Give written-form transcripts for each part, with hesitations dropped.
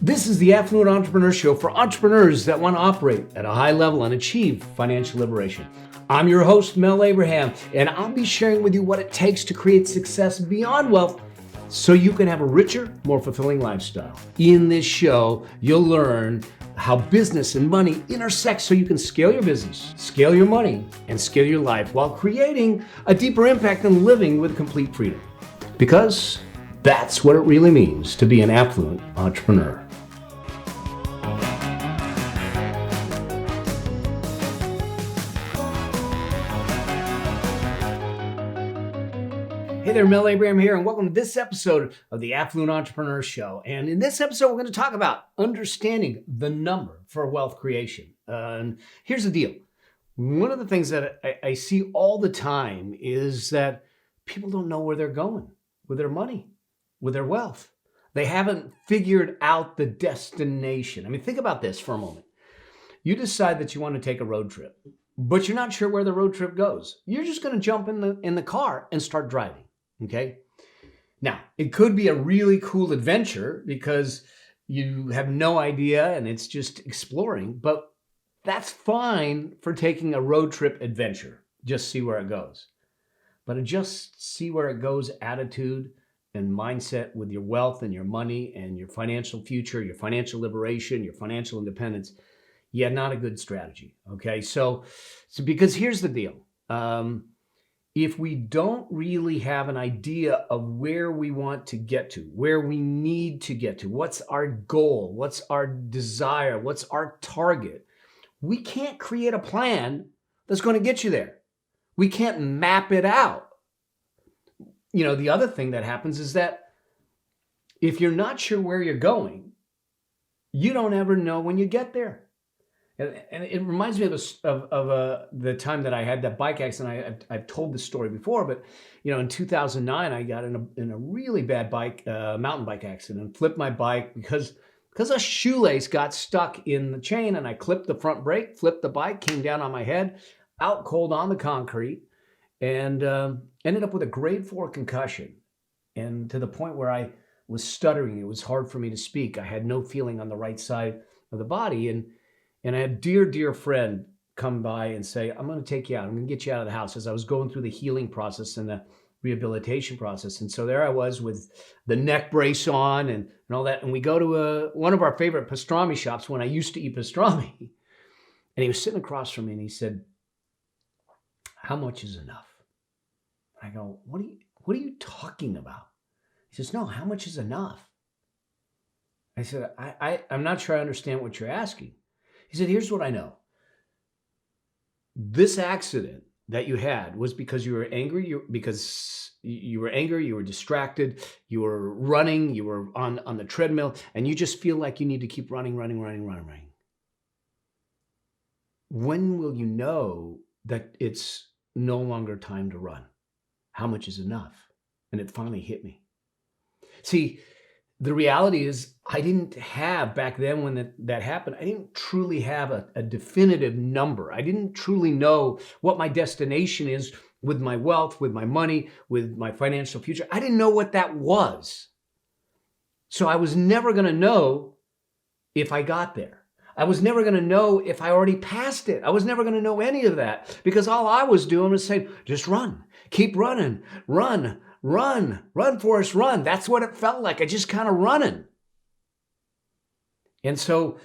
This is the Affluent Entrepreneur Show for entrepreneurs that want to operate at a high level and achieve financial liberation. I'm your host, Mel Abraham, and I'll be sharing with you what it takes to create success beyond wealth so you can have a richer, more fulfilling lifestyle. In this show, you'll learn how business and money intersect so you can scale your business, scale your money, and scale your life while creating a deeper impact and living with complete freedom. Because that's what it really means to be an affluent entrepreneur. Hey there, Mel Abraham here, and welcome to this episode of the Affluent Entrepreneur Show. And in this episode, we're going to talk about understanding the number for wealth creation. And here's the deal. One of the things that I see all the time is that people don't know where they're going with their money, with their wealth. They haven't figured out the destination. I mean, think about this for a moment. You decide that you want to take a road trip, but you're not sure where the road trip goes. You're just going to jump in the car and start driving. Okay. Now, it could be a really cool adventure because you have no idea and it's just exploring, but that's fine for taking a road trip adventure. Just see where it goes. But a just see where it goes attitude and mindset with your wealth and your money and your financial future, your financial liberation, your financial independence, yeah, not a good strategy. Okay. So because here's the deal. If we don't really have an idea of where we want to get to, where we need to get to, what's our goal, what's our desire, what's our target, we can't create a plan that's going to get you there. We can't map it out. You know, the other thing that happens is that if you're not sure where you're going, you don't ever know when you get there. And it reminds me of the time that I had that bike accident. I've told this story before, but you know, in 2009, I got in a really bad mountain bike accident and flipped my bike because a shoelace got stuck in the chain, and I clipped the front brake, flipped the bike, came down on my head, out cold on the concrete, and ended up with a grade 4 concussion, and to the point where I was stuttering. It was hard for me to speak. I had no feeling on the right side of the body, and I had a dear friend come by and say, I'm going to take you out. I'm going to get you out of the house, as I was going through the healing process and the rehabilitation process. And so there I was with the neck brace on and all that. And we go to one of our favorite pastrami shops when I used to eat pastrami. And he was sitting across from me and he said, how much is enough? I go, what are you talking about? He says, no, how much is enough? I said, I'm not sure I understand what you're asking. He said, here's what I know. This accident that you had was because you were angry, you were distracted, you were running, you were on the treadmill, and you just feel like you need to keep running. When will you know that it's no longer time to run? How much is enough? And it finally hit me. See, the reality is I didn't have, back then when that happened, I didn't truly have a definitive number. I didn't truly know what my destination is with my wealth, with my money, with my financial future. I didn't know what that was. So I was never going to know if I got there. I was never going to know if I already passed it. I was never going to know any of that because all I was doing was saying, just run, keep running, run, Forrest, run. That's what it felt like. I just kind of running. And so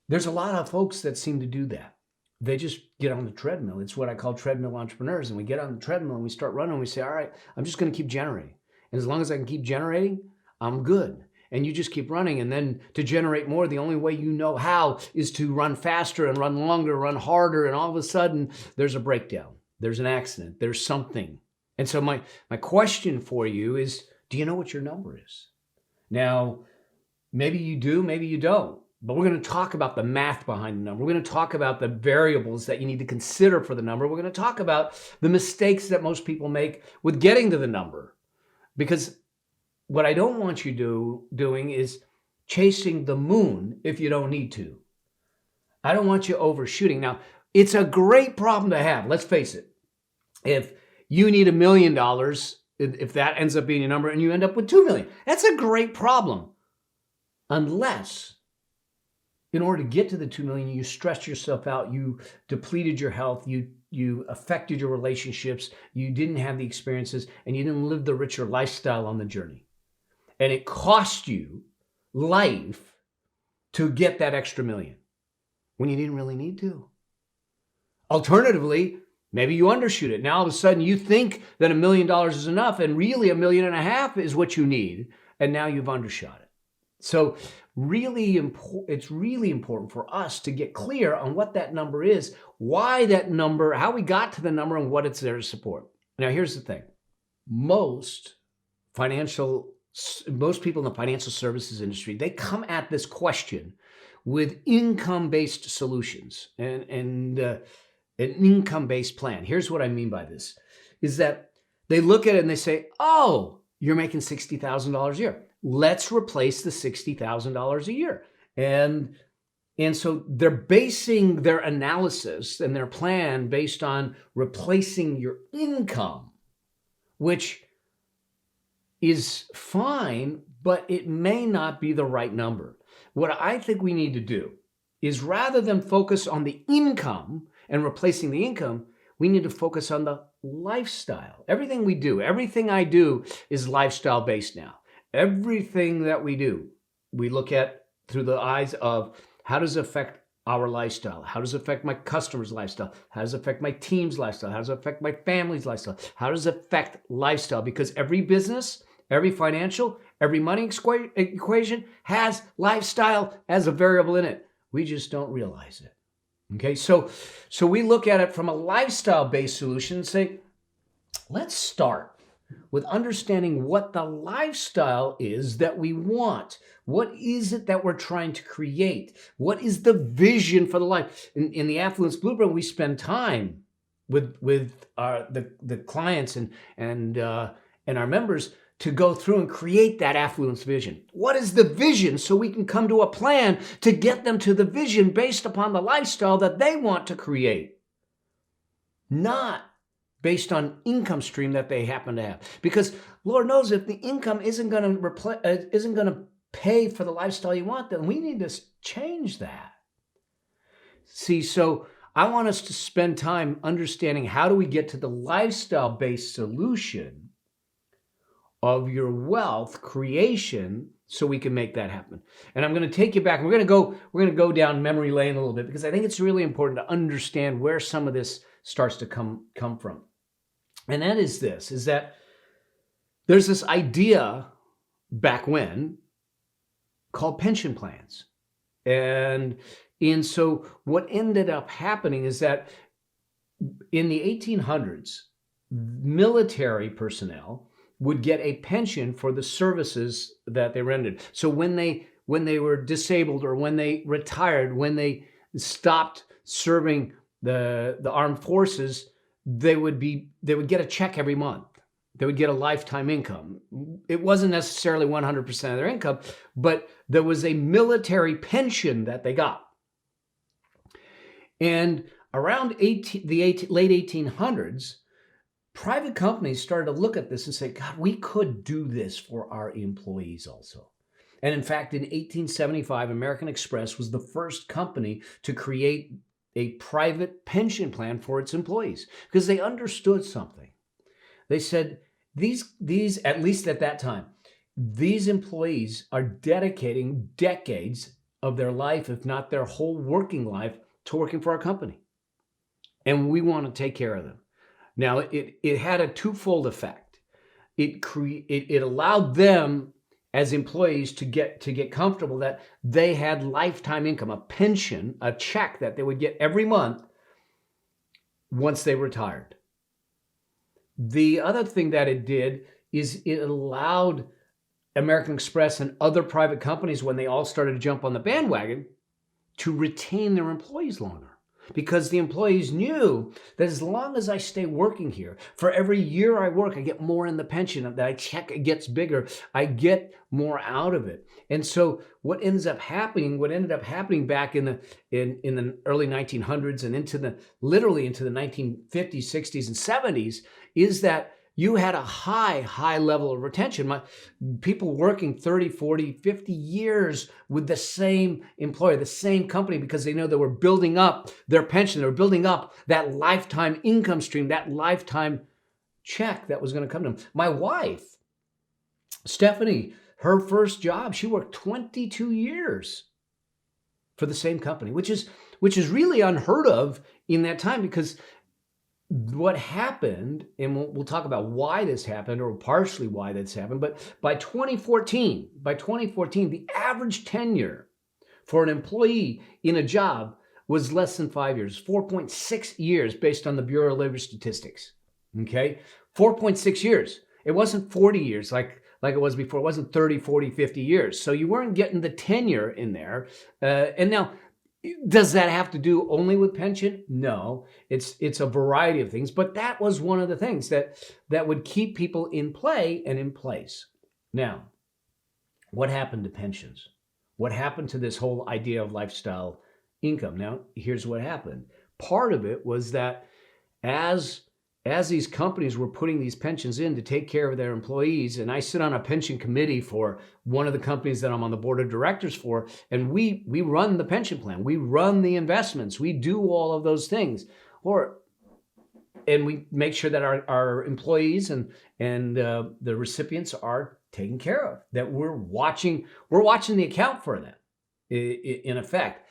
there's a lot of folks that seem to do that. They just get on the treadmill. It's what I call treadmill entrepreneurs. And we get on the treadmill and we start running. And we say, all right, I'm just going to keep generating. And as long as I can keep generating, I'm good. And you just keep running. And then to generate more, the only way you know how is to run faster and run longer, run harder. And all of a sudden, there's a breakdown. There's an accident. There's something. And so my question for you is, do you know what your number is? Now, maybe you do, maybe you don't. But we're going to talk about the math behind the number. We're going to talk about the variables that you need to consider for the number. We're going to talk about the mistakes that most people make with getting to the number. Because what I don't want you doing is chasing the moon if you don't need to. I don't want you overshooting. Now, it's a great problem to have. Let's face it. If you need $1 million, if that ends up being your number and you end up with $2 million, that's a great problem. unless in order to get to the 2 million, you stressed yourself out, you depleted your health, you affected your relationships, you didn't have the experiences, and you didn't live the richer lifestyle on the journey. And it cost you life to get that extra million when you didn't really need to. Alternatively, maybe you undershoot it. Now all of a sudden you think that $1 million is enough, and really $1.5 million is what you need, and now you've undershot it. So it's really important for us to get clear on what that number is, why that number, how we got to the number, and what it's there to support. Now, here's the thing. Most people in the financial services industry, they come at this question with income-based solutions and an income-based plan. Here's what I mean by this, is that they look at it and they say, oh, you're making $60,000 a year. Let's replace the $60,000 a year. And so they're basing their analysis and their plan based on replacing your income, which is fine, but it may not be the right number. What I think we need to do is, rather than focus on the income and replacing the income, we need to focus on the lifestyle. Everything we do, everything I do is lifestyle based now. Everything that we do, we look at through the eyes of how does it affect our lifestyle? How does it affect my customer's lifestyle? How does it affect my team's lifestyle? How does it affect my family's lifestyle? How does it affect lifestyle? Because every business, every financial, every money equation has lifestyle as a variable in it. We just don't realize it. Okay, so we look at it from a lifestyle-based solution and say, let's start with understanding what the lifestyle is that we want. What is it that we're trying to create? What is the vision for the life? In the Affluence Blueprint, we spend time with the clients and our members to go through and create that affluence vision. What is the vision, so we can come to a plan to get them to the vision based upon the lifestyle that they want to create, not based on income stream that they happen to have. Because Lord knows, if the income isn't going to pay for the lifestyle you want, then we need to change that. See, so I want us to spend time understanding, how do we get to the lifestyle-based solution of your wealth creation so we can make that happen. And I'm going to take you back. We're going to go down memory lane a little bit, because I think it's really important to understand where some of this starts to come from. And that is this, is that there's this idea back when called pension plans. And so what ended up happening is that in the 1800s, military personnel would get a pension for the services that they rendered. So when they were disabled, or when they retired, when they stopped serving the armed forces, they would get a check every month. They would get a lifetime income. It wasn't necessarily 100% of their income, but there was a military pension that they got. And around the late 1800s, private companies started to look at this and say, God, we could do this for our employees also. And in fact, in 1875, American Express was the first company to create a private pension plan for its employees, because they understood something. They said, these, at least at that time, these employees are dedicating decades of their life, if not their whole working life, to working for our company. And we want to take care of them. Now, it had a twofold effect. It allowed them as employees to get comfortable that they had lifetime income, a pension, a check that they would get every month once they retired. The other thing that it did is it allowed American Express and other private companies, when they all started to jump on the bandwagon, to retain their employees longer. Because the employees knew that as long as I stay working here, for every year I work, I get more in the pension. That check gets bigger, I get more out of it. And so what ended up happening back in the early 1900s and literally into the 1950s, 60s, and 70s, is that you had a high level of retention. People working 30, 40, 50 years with the same employer, the same company, because they know they were building up their pension. They were building up that lifetime income stream, that lifetime check that was going to come to them. My wife, Stephanie, her first job, she worked 22 years for the same company, which is really unheard of in that time, because what happened, and we'll talk about why this happened, or partially why this happened, but by 2014, the average tenure for an employee in a job was less than 5 years, 4.6 years based on the Bureau of Labor Statistics. Okay, 4.6 years. It wasn't 40 years like it was before. It wasn't 30, 40, 50 years. So you weren't getting the tenure in there. And now, does that have to do only with pension? No, it's a variety of things, but that was one of the things that would keep people in play and in place. Now, what happened to pensions? What happened to this whole idea of lifestyle income? Now, here's what happened. Part of it was that as these companies were putting these pensions in to take care of their employees, and I sit on a pension committee for one of the companies that I'm on the board of directors for, and we run the pension plan, we run the investments, we do all of those things, and we make sure that our employees and the recipients are taken care of, that we're watching the account for them. In effect,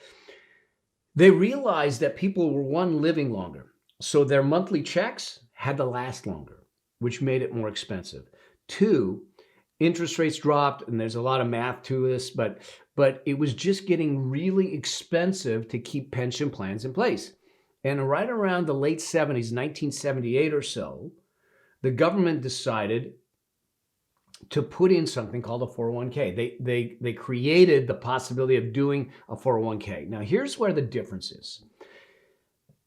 they realized that people were, living longer, so their monthly checks had to last longer, which made it more expensive. 2, interest rates dropped, and there's a lot of math to this, but it was just getting really expensive to keep pension plans in place. And right around the late 70s, 1978 or so, the government decided to put in something called a 401k. They created the possibility of doing a 401k. Now, here's where the difference is.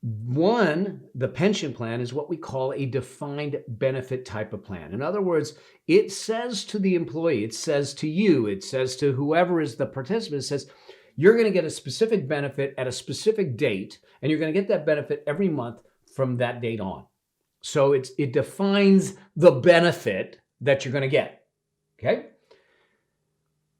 One, the pension plan is what we call a defined benefit type of plan. In other words, it says to the employee, it says to you, it says to whoever is the participant, it says, you're going to get a specific benefit at a specific date, and you're going to get that benefit every month from that date on. So it defines the benefit that you're going to get. Okay?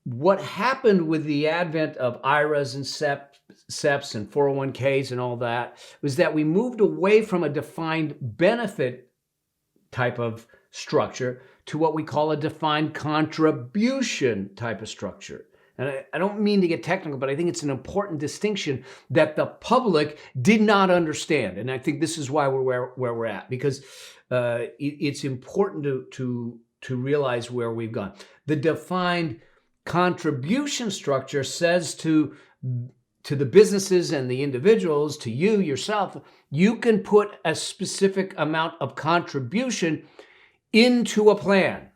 What happened with the advent of IRAs and SEPs and 401ks and all that was that we moved away from a defined benefit type of structure to what we call a defined contribution type of structure. And I don't mean to get technical, but I think it's an important distinction that the public did not understand. And I think this is why we're where we're at, because it's important to realize where we've gone. The defined contribution structure says to the businesses and the individuals, to you yourself, you can put a specific amount of contribution into a plan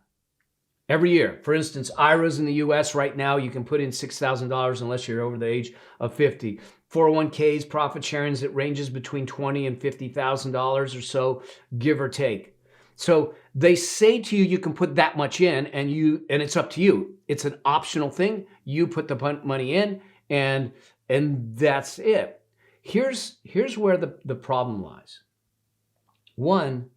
every year. For instance, IRAs in the US right now, you can put in $6,000 unless you're over the age of 50. 401ks, profit sharings, it ranges between $20,000 and $50,000 or so, give or take. So they say to you, you can put that much in, and it's up to you. It's an optional thing. You put the money in, and that's it. Here's where the problem lies. One,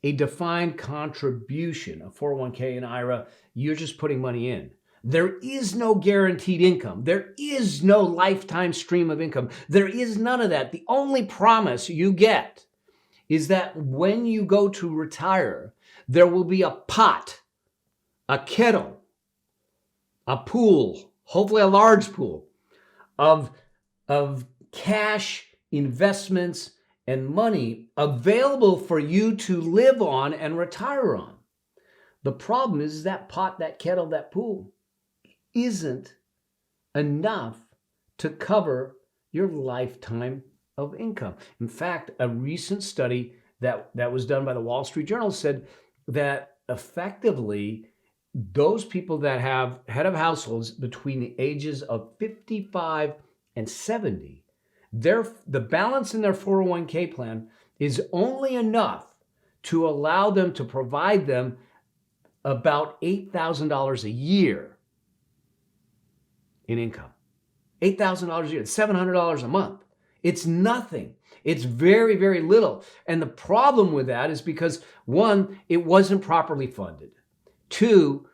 a defined contribution, a 401k and IRA, you're just putting money in. There is no guaranteed income. There is no lifetime stream of income. There is none of that. The only promise you get is that when you go to retire, there will be a pot, a kettle, a pool, hopefully a large pool of cash, investments, and money available for you to live on and retire on. The problem is that pot, that kettle, that pool isn't enough to cover your lifetime of income. In fact, a recent study that was done by the Wall Street Journal said that effectively those people that have head of households between the ages of 55 and 70, the balance in their 401k plan is only enough to allow them to provide them about $8,000 a year in income. $8,000 a year, $700 a month. It's nothing. It's very, very little. And the problem with that is because, one, it wasn't properly funded. Two,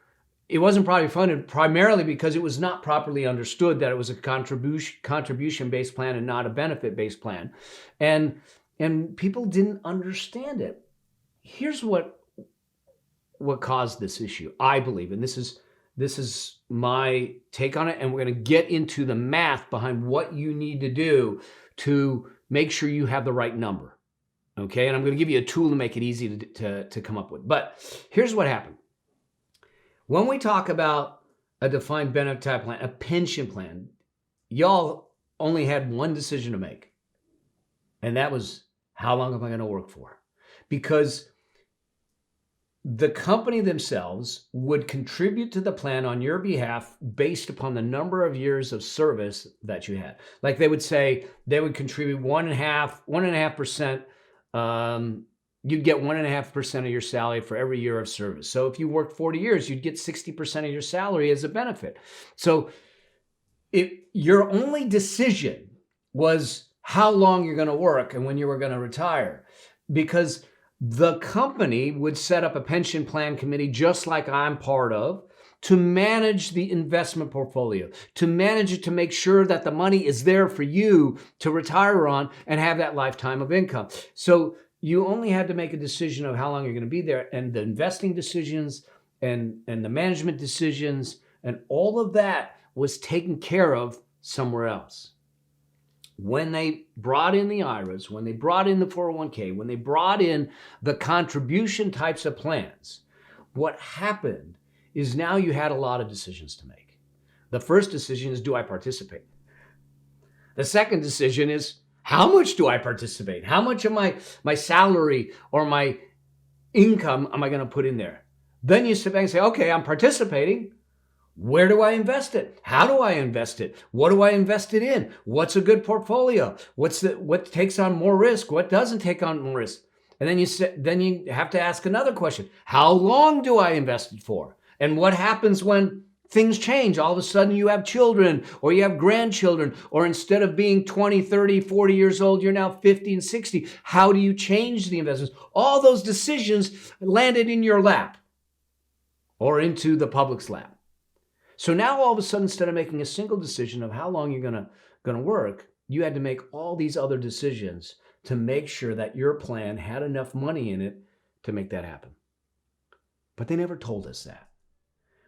it wasn't properly funded primarily because it was not properly understood that it was a contribution-based plan and not a benefit-based plan. And people didn't understand it. Here's what caused this issue, I believe, and this is my take on it, and we're going to get into the math behind what you need to do to make sure you have the right number. Okay, and I'm going to give you a tool to make it easy to come up with. But here's what happened. When we talk about a defined benefit type plan, a pension plan, y'all only had one decision to make. And that was, how long am I going to work for? Because the company themselves would contribute to the plan on your behalf based upon the number of years of service that you had. Like they would say they would contribute 1.5%. You'd get 1.5% of your salary for every year of service. So if you worked 40 years, you'd get 60% of your salary as a benefit. So your only decision was how long you're going to work and when you were going to retire, because the company would set up a pension plan committee, just like I'm part of, to manage the investment portfolio, to manage it, to make sure that the money is there for you to retire on and have that lifetime of income. So you only had to make a decision of how long you're going to be there, and the investing decisions and the management decisions and all of that was taken care of somewhere else. When they brought in the IRAs, when they brought in the 401k, when they brought in the contribution types of plans, what happened is now you had a lot of decisions to make. The first decision is, do I participate? The second decision is, how much do I participate? How much of my salary or my income am I going to put in there? Then you sit back and say, okay, I'm participating. Where do I invest it? How do I invest it? What do I invest it in? What's a good portfolio? What takes on more risk? What doesn't take on more risk? And then you have to ask another question. How long do I invest it for? And what happens when things change? All of a sudden you have children or you have grandchildren, or instead of being 20, 30, 40 years old, you're now 50 and 60. How do you change the investments? All those decisions landed in your lap or into the public's lap. So now all of a sudden, instead of making a single decision of how long you're gonna work, you had to make all these other decisions to make sure that your plan had enough money in it to make that happen. But they never told us that.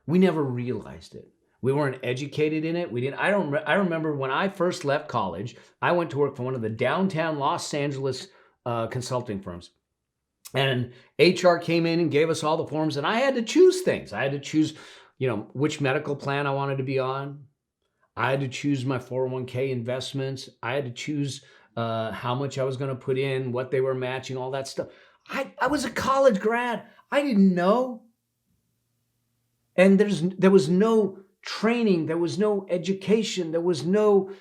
We never realized it. We weren't educated in it. I remember when I first left college, I went to work for one of the downtown Los Angeles consulting firms. And HR came in and gave us all the forms, and I had to choose things. I had to choose which medical plan I wanted to be on. I had to choose my 401k investments. I had to choose how much I was going to put in, what they were matching, all that stuff. I was a college grad. I didn't know. And there was no training. There was no education. There was no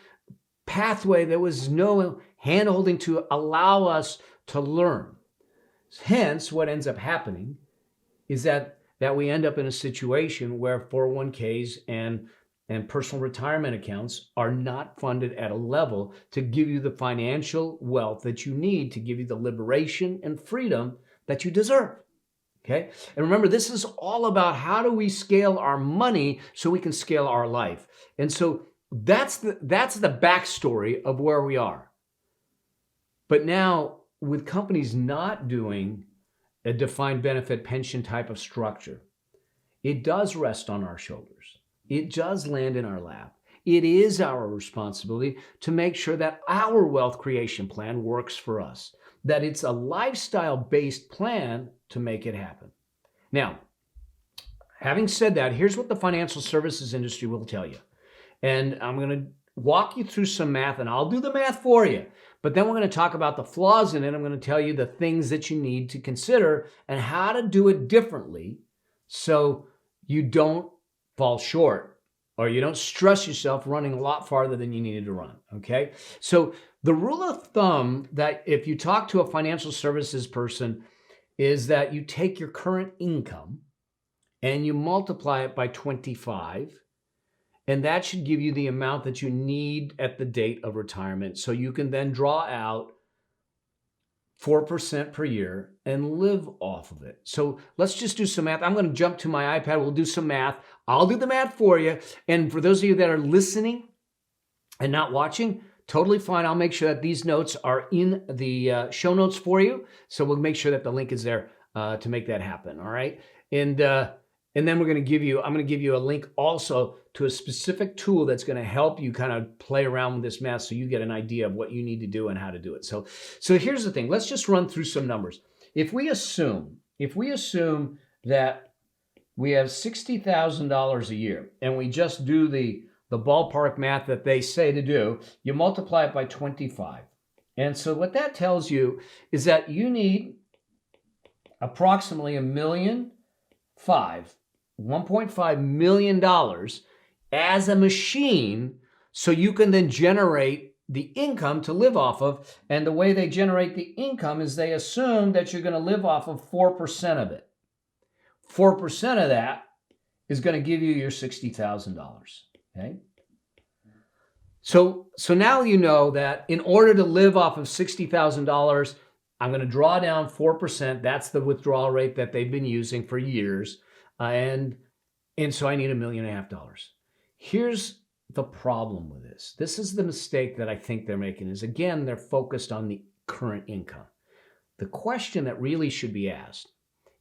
pathway. There was no hand-holding to allow us to learn. Hence, what ends up happening is that we end up in a situation where 401ks and personal retirement accounts are not funded at a level to give you the financial wealth that you need to give you the liberation and freedom that you deserve. Okay? And remember, this is all about how do we scale our money so we can scale our life. And so that's the backstory of where we are. But now, with companies not doing a defined benefit pension type of structure, it does rest on our shoulders. It does land in our lap. It is our responsibility to make sure that our wealth creation plan works for us, that it's a lifestyle-based plan to make it happen. Now, having said that, here's what the financial services industry will tell you. And I'm going to walk you through some math, and I'll do the math for you. But then we're going to talk about the flaws in it. I'm going to tell you the things that you need to consider and how to do it differently so you don't fall short or you don't stress yourself running a lot farther than you needed to run, okay? So the rule of thumb that if you talk to a financial services person is that you take your current income and you multiply it by 25, And that should give you the amount that you need at the date of retirement. So you can then draw out 4% per year and live off of it. So let's just do some math. I'm going to jump to my iPad. We'll do some math. I'll do the math for you. And for those of you that are listening and not watching, totally fine. I'll make sure that these notes are in the show notes for you. So we'll make sure that the link is there to make that happen. All right. And then I'm going to give you a link also to a specific tool that's going to help you kind of play around with this math so you get an idea of what you need to do and how to do it. So here's the thing. Let's just run through some numbers. If we assume that we have $60,000 a year and we just do the ballpark math that they say to do, you multiply it by 25. And so what that tells you is that you need approximately $1.5 million as a machine so you can then generate the income to live off of. And the way they generate the income is they assume that you're going to live off of 4% of it. 4% of that is going to give you your $60,000. Okay. So now you know that in order to live off of $60,000, I'm going to draw down 4%. That's the withdrawal rate that they've been using for years. And so I need $1.5 million. Here's the problem with this. This is the mistake that I think they're making is, again, they're focused on the current income. The question that really should be asked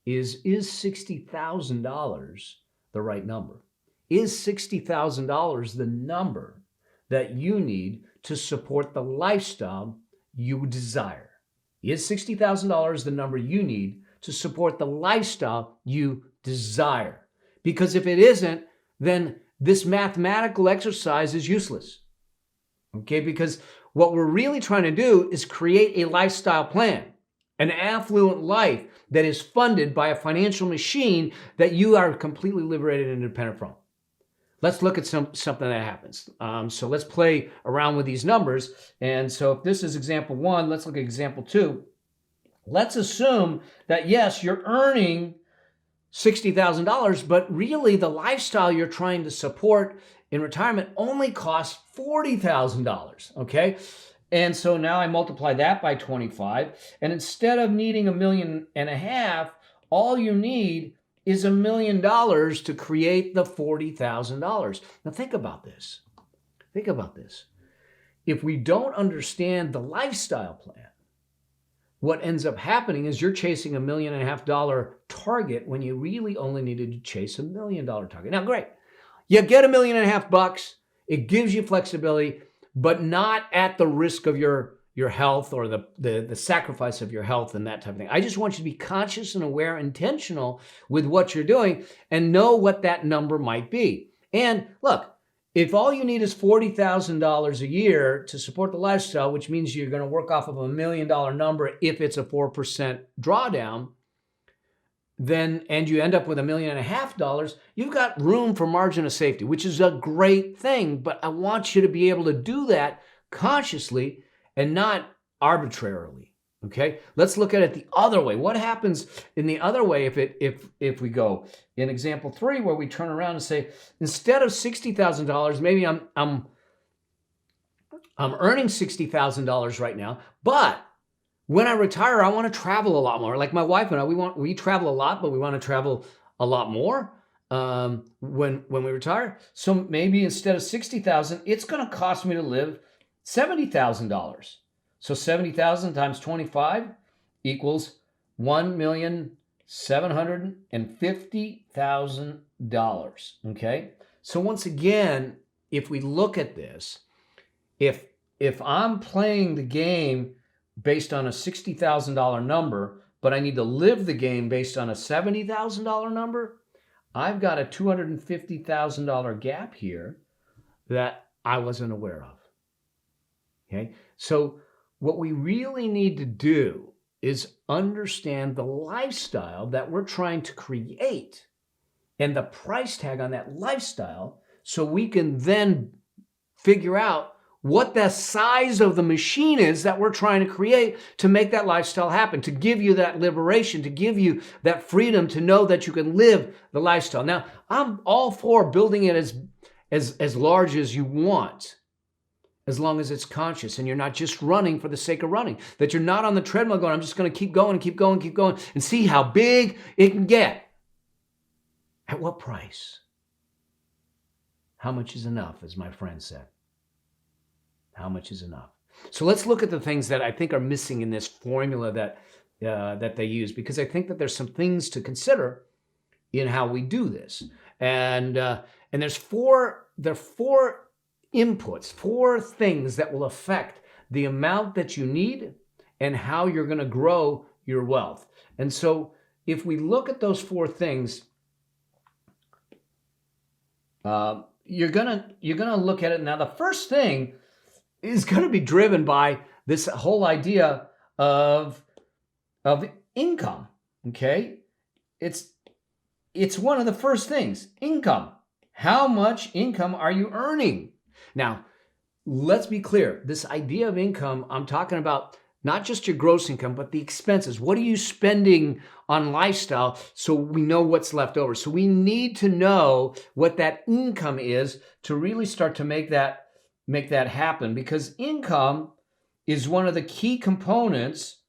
is $60,000 the right number? Is $60,000 the number that you need to support the lifestyle you desire? Is $60,000 the number you need to support the lifestyle you desire? Because if it isn't, then this mathematical exercise is useless. Okay, because what we're really trying to do is create a lifestyle plan, an affluent life that is funded by a financial machine that you are completely liberated and independent from. Let's look at something that happens. So let's play around with these numbers. And so if this is example 1, let's look at example 2. Let's assume that, yes, you're earning $60,000, but really the lifestyle you're trying to support in retirement only costs $40,000, okay? And so now I multiply that by 25, and instead of needing $1.5 million, all you need is $1 million to create the $40,000. Now think about this. Think about this. If we don't understand the lifestyle plan, what ends up happening is you're chasing $1.5 million target when you really only needed to chase $1 million target. Now, great. You get $1.5 million bucks. It gives you flexibility, but not at the risk of your health or the sacrifice of your health and that type of thing. I just want you to be conscious and aware, intentional with what you're doing and know what that number might be. And look, if all you need is $40,000 a year to support the lifestyle, which means you're going to work off of $1 million number if it's a 4% drawdown, then and you end up with $1.5 million, you've got room for margin of safety, which is a great thing. But I want you to be able to do that consciously and not arbitrarily. Okay, let's look at it the other way. What happens in the other way if we go in example 3 where we turn around and say, instead of $60,000, maybe I'm earning $60,000 right now, but when I retire, I want to travel a lot more. Like my wife and I, we travel a lot, but we want to travel a lot more when we retire. So maybe instead of $60,000, it's going to cost me to live $70,000. So 70,000 times 25 equals $1,750,000. Okay. So once again, if we look at this, if I'm playing the game based on a $60,000 number, but I need to live the game based on a $70,000 number, I've got a $250,000 gap here that I wasn't aware of. Okay. So what we really need to do is understand the lifestyle that we're trying to create and the price tag on that lifestyle so we can then figure out what the size of the machine is that we're trying to create to make that lifestyle happen, to give you that liberation, to give you that freedom to know that you can live the lifestyle. Now, I'm all for building it as large as you want, as long as it's conscious and you're not just running for the sake of running, that you're not on the treadmill going, I'm just going to keep going and keep going, keep going and see how big it can get. At what price? How much is enough, as my friend said? How much is enough? So let's look at the things that I think are missing in this formula that they use, because I think that there's some things to consider in how we do this. And there's four inputs, four things that will affect the amount that you need and how you're going to grow your wealth. And so if we look at those four things, you're gonna look at it. Now, the first thing is going to be driven by this whole idea of income. Okay, it's one of the first things. Income. How much income are you earning? Now, let's be clear. This idea of income, I'm talking about not just your gross income, but the expenses. What are you spending on lifestyle so we know what's left over? So we need to know what that income is to really start to make that happen, because income is one of the key components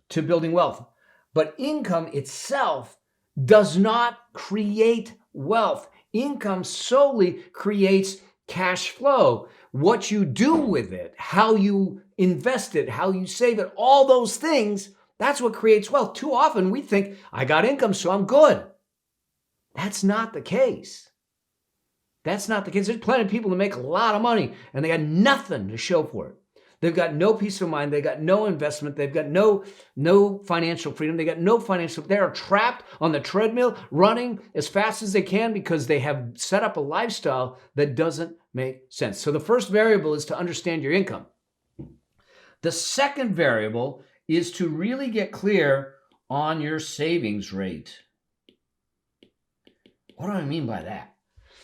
to building wealth. But income itself does not create wealth. Income solely creates cash flow. What you do with it, how you invest it, how you save it, all those things, that's what creates wealth. Too often we think, I got income, so I'm good. That's not the case. That's not the case. There's plenty of people that make a lot of money and they got nothing to show for it. They've got no peace of mind. They got no investment. They've got no financial freedom. They got no financial. They are trapped on the treadmill, running as fast as they can because they have set up a lifestyle that doesn't make sense. So the first variable is to understand your income. The second variable is to really get clear on your savings rate. What do I mean by that?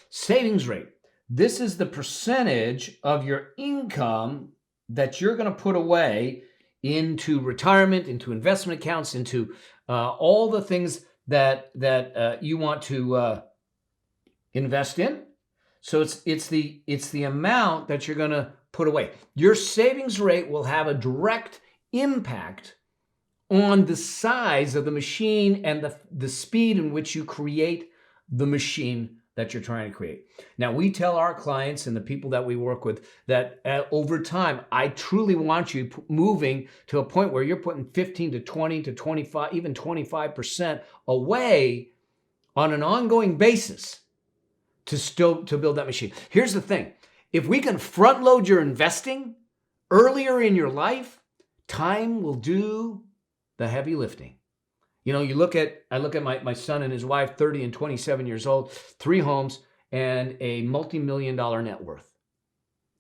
Savings rate. This is the percentage of your income that you're going to put away into retirement, into investment accounts, into all the things that you want to invest in. So it's the amount that you're going to put away. Your savings rate will have a direct impact on the size of the machine and the speed in which you create the machine that you're trying to create. Now, we tell our clients and the people that we work with that over time, I truly want you moving to a point where you're putting 15 to 20 to 25, even 25% away on an ongoing basis to build that machine. Here's the thing. If we can front load your investing earlier in your life, time will do the heavy lifting. You know, I look at my son and his wife, 30 and 27 years old, 3 homes and a multi-million-dollar net worth.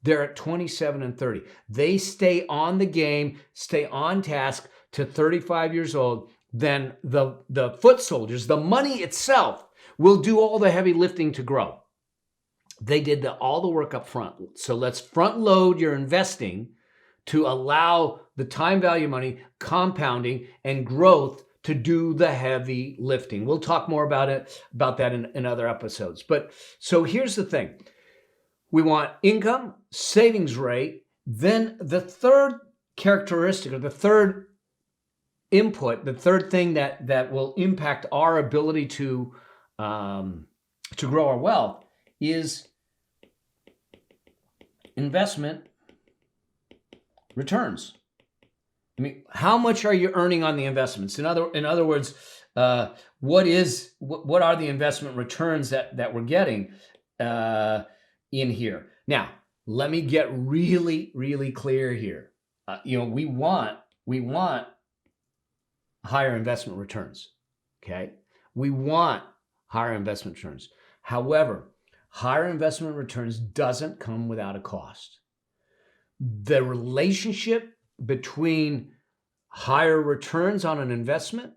They're at 27 and 30. They stay on the game, stay on task to 35 years old. Then the foot soldiers, the money itself, will do all the heavy lifting to grow. They did all the work up front. So let's front load your investing to allow the time value money, compounding, and growth to do the heavy lifting. We'll talk more about that in other episodes. But so here's the thing. We want income, savings rate, then the third characteristic or the third input, the third thing that will impact our ability to grow our wealth is investment returns. I mean, how much are you earning on the investments? In other words, what are the investment returns that we're getting in here? Now, let me get really, really clear here. We want higher investment returns. Okay, we want higher investment returns. However, higher investment returns doesn't come without a cost. The relationship between higher returns on an investment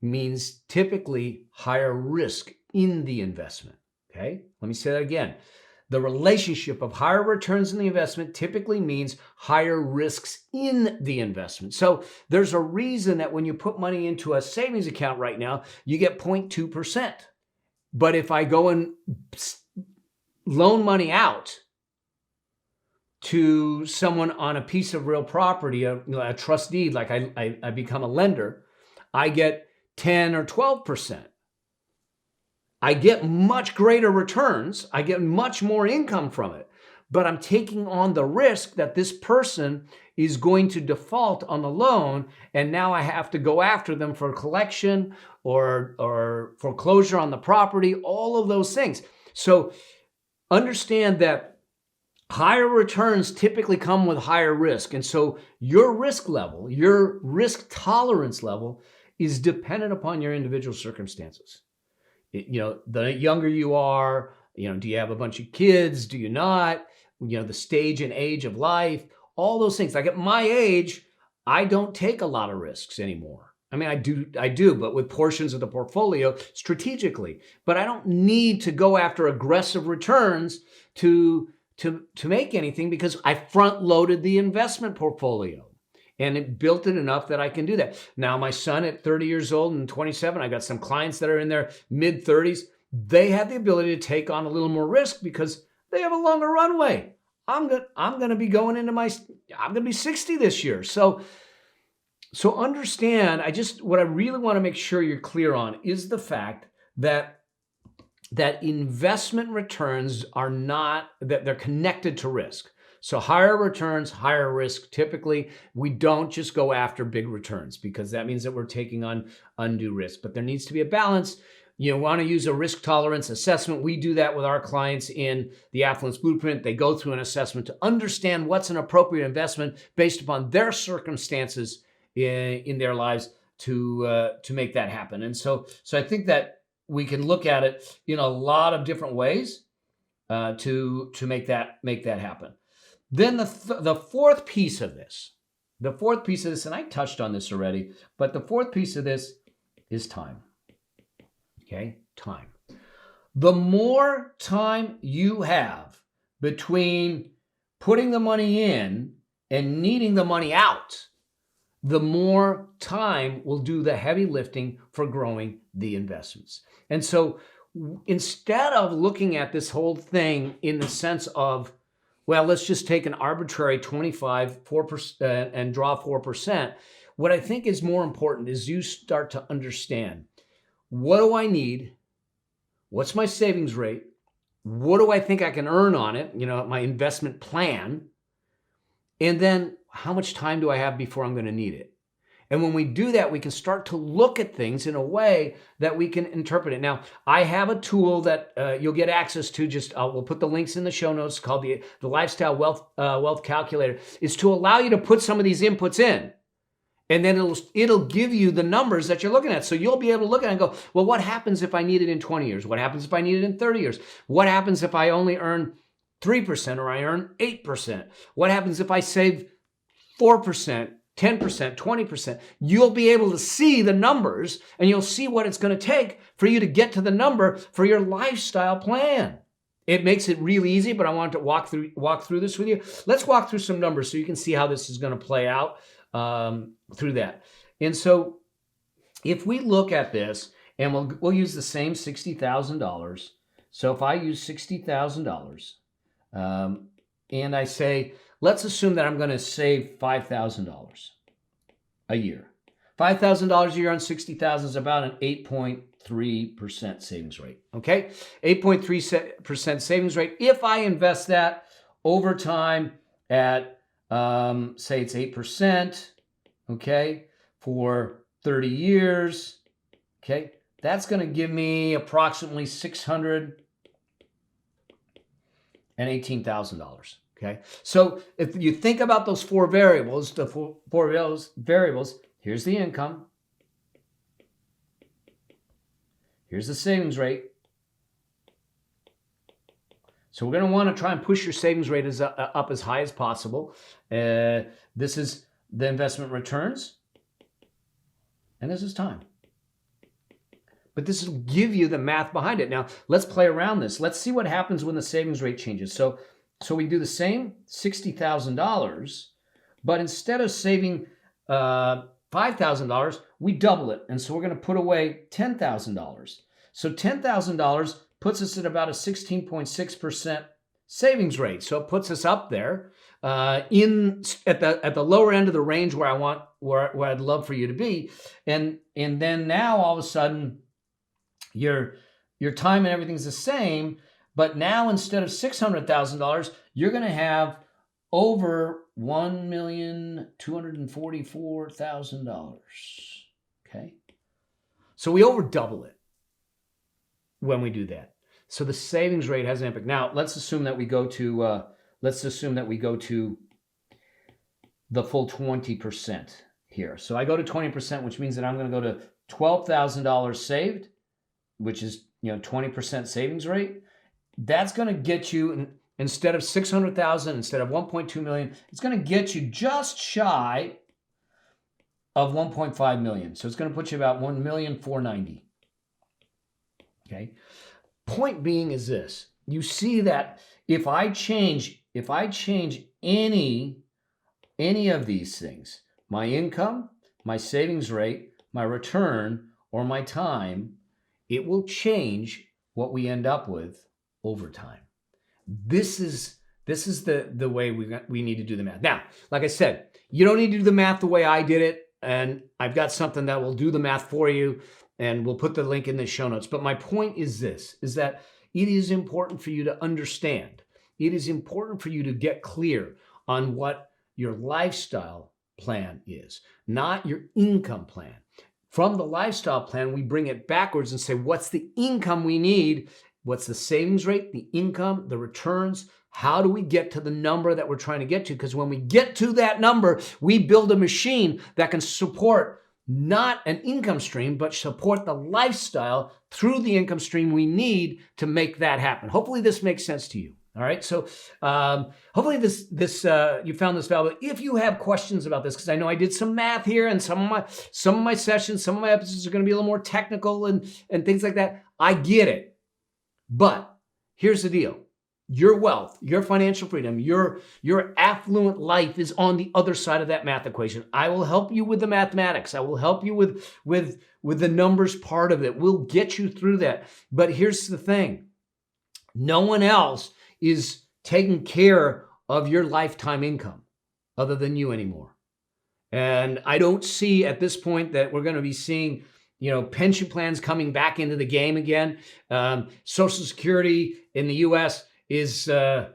means typically higher risk in the investment. Okay, let me say that again. The relationship of higher returns in the investment typically means higher risks in the investment. So there's a reason that when you put money into a savings account right now, you get 0.2%. But if I go and loan money out to someone on a piece of real property, a trust deed, like I become a lender, I get 10 or 12%. I get much greater returns. I get much more income from it, but I'm taking on the risk that this person is going to default on the loan, and now I have to go after them for collection or foreclosure on the property, all of those things. So understand that higher returns typically come with higher risk. And so your risk level, your risk tolerance level is dependent upon your individual circumstances. The younger you are, do you have a bunch of kids? Do you not? The stage and age of life, all those things. Like at my age, I don't take a lot of risks anymore. I mean, I do, but with portions of the portfolio strategically. But I don't need to go after aggressive returns to make anything because I front loaded the investment portfolio and it built it enough that I can do that. Now, my son at 30 years old and 27, I got some clients that are in their mid 30s. They have the ability to take on a little more risk because they have a longer runway. I'm going to be going into I'm going to be 60 this year. So understand, what I really want to make sure you're clear on is the fact that investment returns are not, that they're connected to risk. So higher returns, higher risk. Typically, we don't just go after big returns because that means that we're taking on undue risk. But there needs to be a balance. You want to use a risk tolerance assessment. We do that with our clients in the Affluence Blueprint. They go through an assessment to understand what's an appropriate investment based upon their circumstances in their lives to make that happen. And so I think that we can look at it in a lot of different ways to make that happen. Then the fourth piece of this, and I touched on this already, but the fourth piece of this is time. Okay, time. The more time you have between putting the money in and needing the money out, the more time will do the heavy lifting for growing the investments. And so instead of looking at this whole thing in the sense of, well, let's just take an arbitrary 4% and draw 4%, what I think is more important is you start to understand, what do I need? What's my savings rate? What do I think I can earn on it? My investment plan. And then how much time do I have before I'm going to need it? And when we do that, we can start to look at things in a way that we can interpret it. Now, I have a tool that you'll get access to. We'll put the links in the show notes, called the Lifestyle Wealth Calculator. It's to allow you to put some of these inputs in. And then it'll give you the numbers that you're looking at. So you'll be able to look at it and go, well, what happens if I need it in 20 years? What happens if I need it in 30 years? What happens if I only earn 3% or I earn 8%? What happens if I save 4%, 10%, 20%? You'll be able to see the numbers and you'll see what it's going to take for you to get to the number for your lifestyle plan. It makes it really easy, but I want to walk through this with you. Let's walk through some numbers so you can see how this is going to play out through that. And so if we look at this, and we'll use the same $60,000. So if I use $60,000 and I say, let's assume that I'm going to save $5,000 a year. $5,000 a year on $60,000 is about an 8.3% savings rate. Okay, 8.3% savings rate. If I invest that over time at say it's 8%, okay, for 30 years, okay, that's going to give me approximately $618,000. Okay, so if you think about those four variables, here's the income, here's the savings rate. So we're going to want to try and push your savings rate up as high as possible. This is the investment returns, and this is time. But this will give you the math behind it. Now, let's play around this. Let's see what happens when the savings rate changes. So we do the same $60,000, but instead of saving $5,000, we double it. And so we're going to put away $10,000. So $10,000 puts us at about a 16.6% savings rate. So it puts us up there at the lower end of the range where I'd love for you to be. And then now all of a sudden your time and everything's the same, but now instead of $600,000, you're going to have over $1,244,000. Okay. So we over double it when we do that. So the savings rate has an impact. Now let's assume that we go to the full 20% here. So I go to 20%, which means that I'm going to go to $12,000 saved, which is 20% savings rate. That's going to get you, instead of 600,000, instead of 1.2 million, it's going to get you just shy of 1.5 million. So it's going to put you about 1,490,000. Okay. Point being is this: you see that if I change any of these things, my income, my savings rate, my return, or my time, it will change what we end up with over time. This is the way we need to do the math. Now, like I said, you don't need to do the math the way I did it, and I've got something that will do the math for you, and we'll put the link in the show notes. But my point is this, is that it is important for you to understand. It is important for you to get clear on what your lifestyle plan is, not your income plan. From the lifestyle plan, we bring it backwards and say, what's the income we need? What's the savings rate, the income, the returns? How do we get to the number that we're trying to get to? Because when we get to that number, we build a machine that can support not an income stream, but support the lifestyle through the income stream we need to make that happen. Hopefully this makes sense to you. All right. So hopefully this you found this valuable. If you have questions about this, because I know I did some math here, and some of my sessions, some of my episodes are going to be a little more technical and things like that. I get it. But here's the deal. Your wealth, your financial freedom, your affluent life is on the other side of that math equation. I will help you with the mathematics. I will help you with the numbers part of it. We'll get you through that. But here's the thing. No one else is taking care of your lifetime income other than you anymore. And I don't see at this point that we're going to be seeing pension plans coming back into the game again. Social Security in the U.S. is a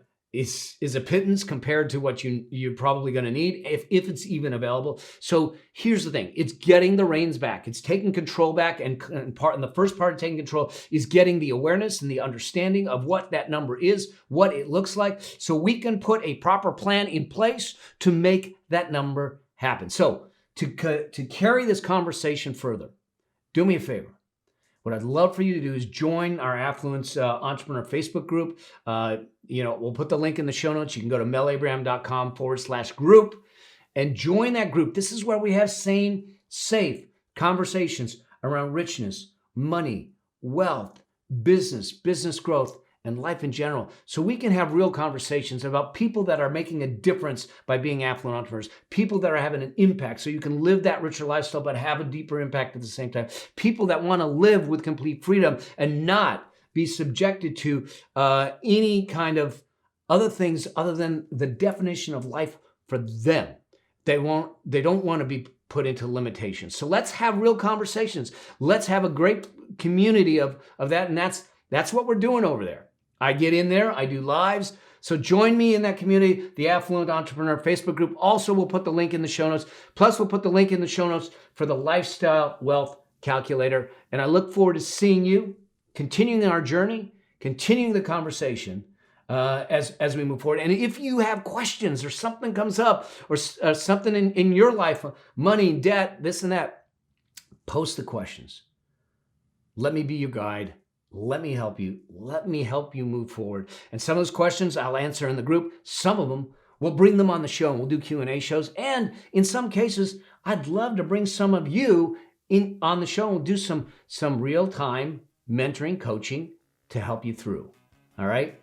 pittance compared to what you're probably going to need if it's even available. So here's the thing: it's getting the reins back. It's taking control back, and the first part of taking control is getting the awareness and the understanding of what that number is, what it looks like, so we can put a proper plan in place to make that number happen. So to carry this conversation further, do me a favor. What I'd love for you to do is join our Affluence Entrepreneur Facebook group. We'll put the link in the show notes. You can go to melabraham.com/group and join that group. This is where we have sane, safe conversations around richness, money, wealth, business growth, and life in general. So we can have real conversations about people that are making a difference by being affluent entrepreneurs, people that are having an impact so you can live that richer lifestyle but have a deeper impact at the same time, people that want to live with complete freedom and not be subjected to any kind of other things other than the definition of life for them. They don't want to be put into limitations. So let's have real conversations. Let's have a great community of that, and that's what we're doing over there. I get in there, I do lives. So join me in that community, the Affluent Entrepreneur Facebook group. Also, we'll put the link in the show notes. Plus, we'll put the link in the show notes for the Lifestyle Wealth Calculator. And I look forward to seeing you, continuing our journey, continuing the conversation as we move forward. And if you have questions or something comes up or something in your life, money, debt, this and that, post the questions. Let me be your guide. Let me help you. Let me help you move forward. And some of those questions I'll answer in the group. Some of them, we'll bring them on the show and we'll do Q&A shows. And in some cases, I'd love to bring some of you on the show and we'll do some real-time mentoring, coaching to help you through. All right?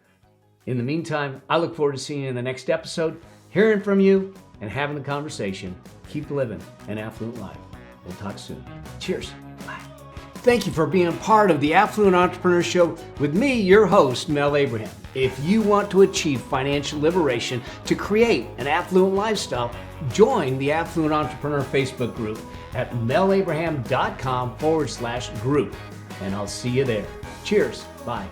In the meantime, I look forward to seeing you in the next episode, hearing from you and having the conversation. Keep living an affluent life. We'll talk soon. Cheers. Bye. Thank you for being part of the Affluent Entrepreneur Show with me, your host, Mel Abraham. If you want to achieve financial liberation to create an affluent lifestyle, join the Affluent Entrepreneur Facebook group at melabraham.com/group. And I'll see you there. Cheers. Bye.